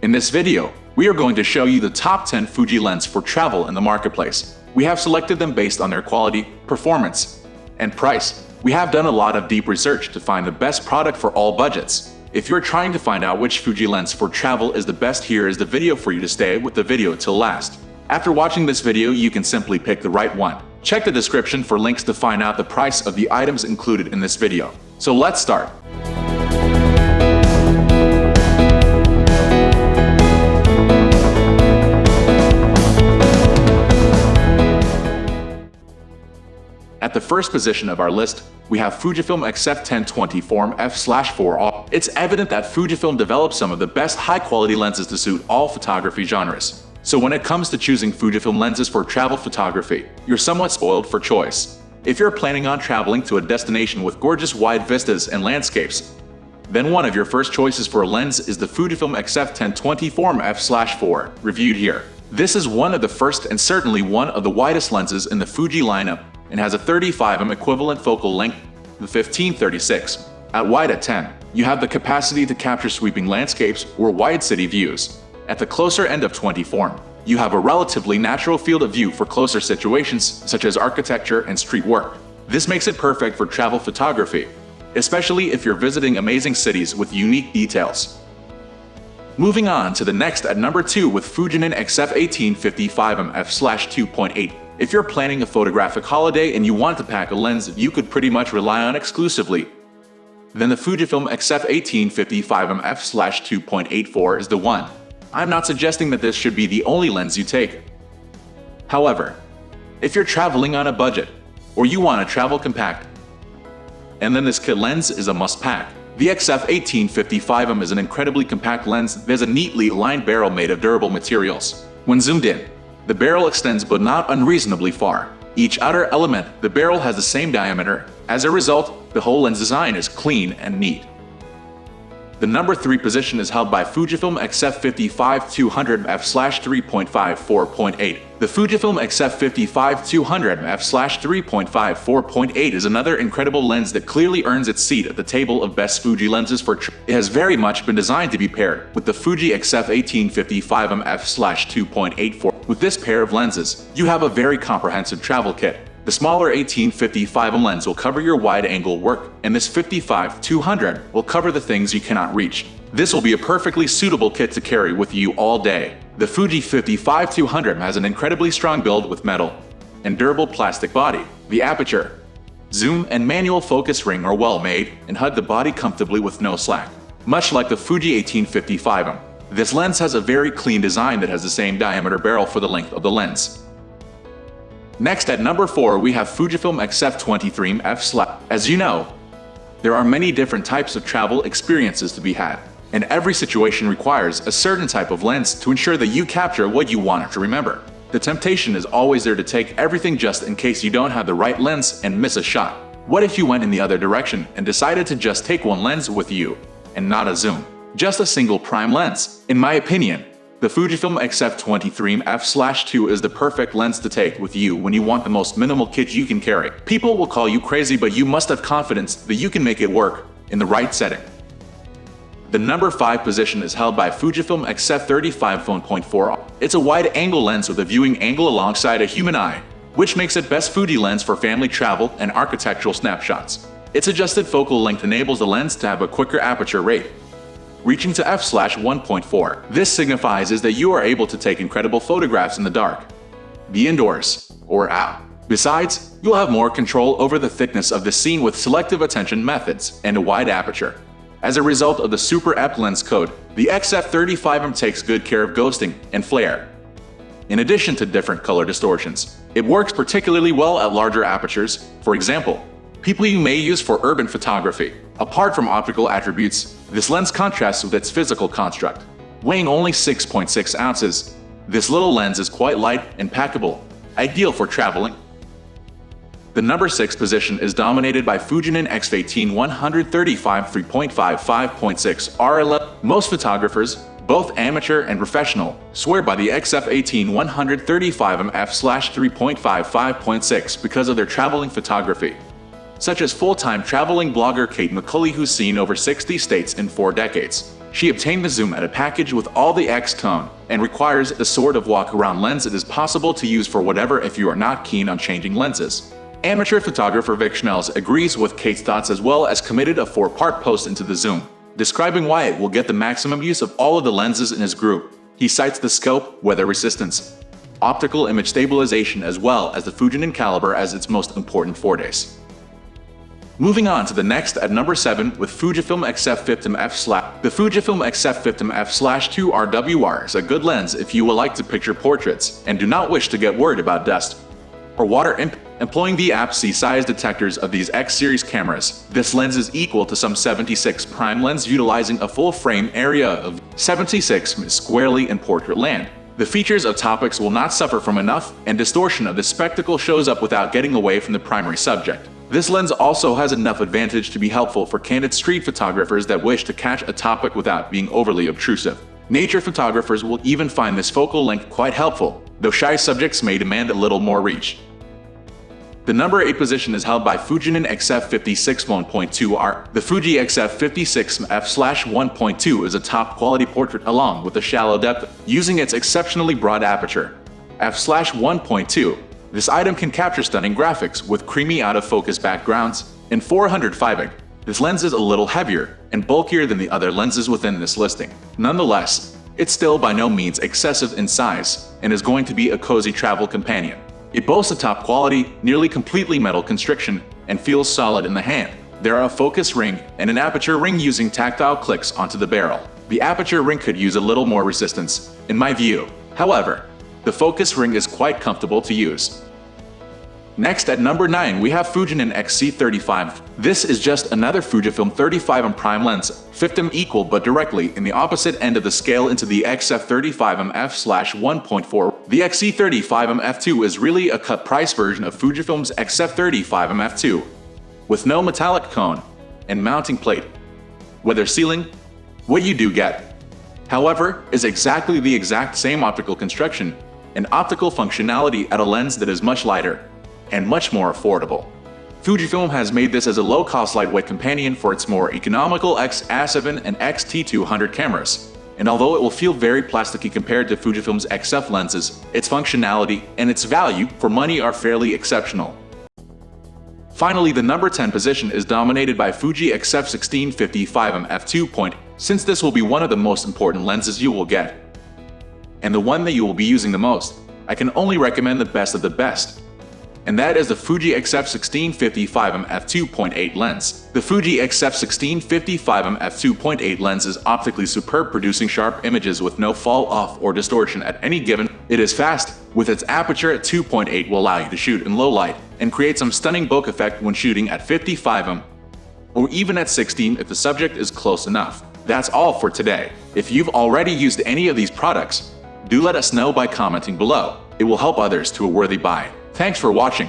In this video, we are going to show you the top 10 Fuji lens for travel in the marketplace. We have selected them based on their quality, performance, and price. We have done a lot of deep research to find the best product for all budgets. If you're trying to find out which Fuji lens for travel is the best, here is the video for you to stay with the video till last. After watching this video, you can simply pick the right one. Check the description for links to find out the price of the items included in this video. So let's start. At the first position of our list, we have Fujifilm XF10mmF1.4 R. It's evident that Fujifilm developed some of the best high-quality lenses to suit all photography genres. So when it comes to choosing Fujifilm lenses for travel photography, you're somewhat spoiled for choice. If you're planning on traveling to a destination with gorgeous wide vistas and landscapes, then one of your first choices for a lens is the Fujifilm XF10mmF1.4, reviewed here. This is one of the first and certainly one of the widest lenses in the Fuji lineup, and has a 35mm equivalent focal length, the 15-36. At wide at 10, you have the capacity to capture sweeping landscapes or wide city views. At the closer end of 24, you have a relatively natural field of view for closer situations such as architecture and street work. This makes it perfect for travel photography, especially if you're visiting amazing cities with unique details. Moving on to the next at number 2 with Fujinon XF55mmF2.8. If you're planning a photographic holiday and you want to pack a lens that you could pretty much rely on exclusively, then the Fujifilm XF1855mmF2.84 is the one. I'm not suggesting that this should be the only lens you take. However, if you're traveling on a budget, or you want to travel compact, and then this kit lens is a must-pack. The XF1855mm is an incredibly compact lens. There's a neatly aligned barrel made of durable materials. When zoomed in, the barrel extends but not unreasonably far. Each outer element, the barrel, has the same diameter. As a result, the whole lens design is clean and neat. The number 3 position is held by Fujifilm XF55-200mmF3.54.8. The Fujifilm XF55-200mmF3.54.8 is another incredible lens that clearly earns its seat at the table of best Fuji lenses for travel. It has very much been designed to be paired with the Fuji XF1855mmF2.84. With this pair of lenses, you have a very comprehensive travel kit. The smaller 1855mm lens will cover your wide-angle work, and this 55-200 will cover the things you cannot reach. This will be a perfectly suitable kit to carry with you all day. The Fuji 55-200 has an incredibly strong build with metal and durable plastic body. The aperture, zoom, and manual focus ring are well made and hug the body comfortably with no slack. Much like the Fuji 1855mm, this lens has a very clean design that has the same diameter barrel for the length of the lens. Next at number 4 we have Fujifilm XF23mmF. As you know, there are many different types of travel experiences to be had, and every situation requires a certain type of lens to ensure that you capture what you want to remember. The temptation is always there to take everything just in case you don't have the right lens and miss a shot. What if you went in the other direction and decided to just take one lens with you, and not a zoom? Just a single prime lens. In my opinion, the Fujifilm XF23mmF2 is the perfect lens to take with you when you want the most minimal kit you can carry. People will call you crazy, but you must have confidence that you can make it work in the right setting. The number 5 position is held by Fujifilm XF35mmF1.4 R. It's a wide-angle lens with a viewing angle alongside a human eye, which makes it best Fuji lens for family travel and architectural snapshots. Its adjusted focal length enables the lens to have a quicker aperture rate, reaching to f/1.4. This signifies is that you are able to take incredible photographs in the dark, be indoors or out. Besides, you'll have more control over the thickness of the scene with selective attention methods and a wide aperture. As a result of the Super Ep lens code, the XF35mm takes good care of ghosting and flare. In addition to different color distortions, it works particularly well at larger apertures. For example, people you may use for urban photography. Apart from optical attributes, this lens contrasts with its physical construct. Weighing only 6.6 ounces, this little lens is quite light and packable, ideal for traveling. The number 6 position is dominated by Fujinon XF18-135-3.55.6 R LM. Most photographers, both amateur and professional, swear by the XF18-135mm/3.55.6 because of their traveling photography. such as full-time traveling blogger Kate McCulley, who's seen over 60 states in 4 decades. She obtained the zoom at a package with all the X-tone and requires the sort of walk-around lens it is possible to use for whatever if you are not keen on changing lenses. Amateur photographer Vic Schnells agrees with Kate's thoughts as well as committed a 4-part post into the zoom, describing why it will get the maximum use of all of the lenses in his group. He cites the scope, weather resistance, optical image stabilization as well as the Fujinon caliber as its most important fortes. Moving on to the next at number 7 with Fujifilm XF50mmF. The Fujifilm XF50mmF2 R is a good lens if you would like to picture portraits and do not wish to get worried about dust or water employing the APS-C size detectors of these X series cameras. This lens is equal to some 76 prime lens utilizing a full frame area of 76 squarely in portrait land. The features of topics will not suffer from enough, and distortion of the spectacle shows up without getting away from the primary subject. This lens also has enough advantage to be helpful for candid street photographers that wish to catch a topic without being overly obtrusive. Nature photographers will even find this focal length quite helpful, though shy subjects may demand a little more reach. The number 8 position is held by Fujinon XF56mmF1.2 R. The Fuji XF56mmF1.2 is a top-quality portrait along with a shallow depth, using its exceptionally broad aperture, f/1.2. This item can capture stunning graphics with creamy out-of-focus backgrounds in 405ing. This lens is a little heavier and bulkier than the other lenses within this listing. Nonetheless, it's still by no means excessive in size and is going to be a cozy travel companion. It boasts a top-quality, nearly completely metal construction and feels solid in the hand. There are a focus ring and an aperture ring using tactile clicks onto the barrel. The aperture ring could use a little more resistance, in my view. However, the focus ring is quite comfortable to use. Next at number 9 we have Fujinon XC35. This is just another Fujifilm 35mm prime lens, 50mm equal but directly in the opposite end of the scale into the XF35mmF1.4. The XC35mmF2 is really a cut-price version of Fujifilm's XF35mmF2, with no metallic cone and mounting plate. Weather sealing, what you do get, however, is exactly the exact same optical construction and optical functionality at a lens that is much lighter and much more affordable. Fujifilm has made this as a low-cost lightweight companion for its more economical X-A7 and X-T200 cameras. And although it will feel very plasticky compared to Fujifilm's XF lenses, its functionality and its value for money are fairly exceptional. Finally, the number 10 position is dominated by Fuji XF16mmF2. Since this will be one of the most important lenses you will get, and the one that you will be using the most, I can only recommend the best of the best. And that is the Fuji XF16mmF2.8 lens. The Fuji XF16mmF2.8 lens is optically superb, producing sharp images with no fall off or distortion at any given. It is fast, with its aperture at 2.8 will allow you to shoot in low light and create some stunning bokeh effect when shooting at 55mm or even at 16 if the subject is close enough. That's all for today. If you've already used any of these products, do let us know by commenting below. It will help others to a worthy buy. Thanks for watching.